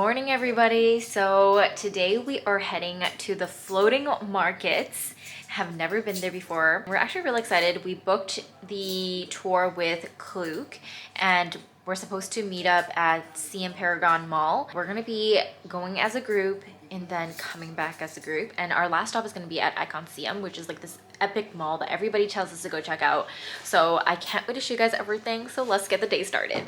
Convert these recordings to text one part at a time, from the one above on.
morning, everybody. So today we are heading to the floating markets. Have never been there before. We're actually really excited. We booked the tour with Klook and we're supposed to meet up at Siam Paragon Mall. We're gonna be going as a group and then coming back as a group. And our last stop is gonna be at Icon Siam, which is like this epic mall that everybody tells us to go check out. So I can't wait to show you guys everything. So let's get the day started.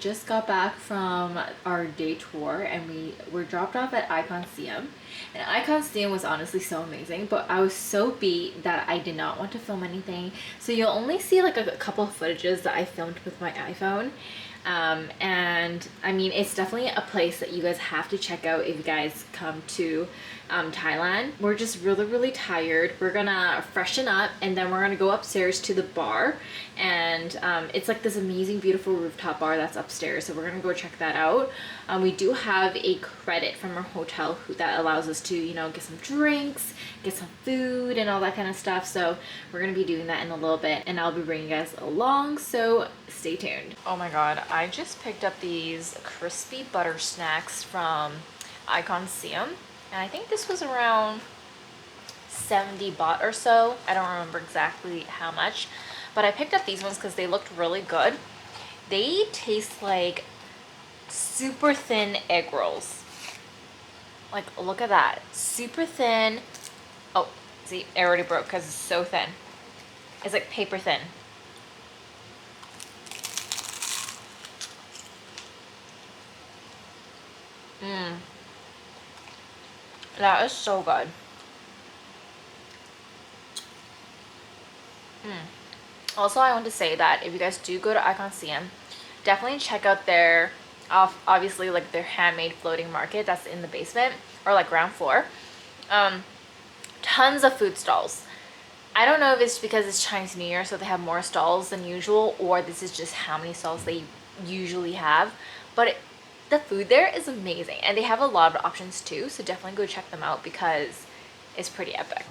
Just got back from our day tour and we were dropped off at Icon Siam, and Icon Siam was honestly so amazing, but I was so beat that I did not want to film anything, so you'll only see like a couple of footages that I filmed with my iPhone. And I mean, it's definitely a place that you guys have to check out if you guys come to Thailand. We're just really tired. We're gonna freshen up and then we're gonna go upstairs to the bar, and it's like this amazing beautiful rooftop bar that's upstairs, so we're gonna go check that out. We do have a credit from our hotel that allows us to, you know, get some drinks, get some food and all that kind of stuff, so we're gonna be doing that in a little bit, and I'll be bringing you guys along, so stay tuned. Oh my god, I just picked up these crispy butter snacks from Icon Siam, and I think this was around 70 baht or so. I don't remember exactly how much, but I picked up these ones because they looked really good. They taste like super thin egg rolls. Like, look at that, super thin. Oh, see, it already broke because it's so thin. It's like paper thin. That is so good. Also, I want to say that if you guys do go to Icon Siam, definitely check out their, obviously, like their handmade floating market that's in the basement or like ground floor. Tons of food stalls. I don't know if it's because it's Chinese New Year, so they have more stalls than usual, or this is just how many stalls they usually have. But the food there is amazing, and they have a lot of options too, so definitely go check them out because it's pretty epic.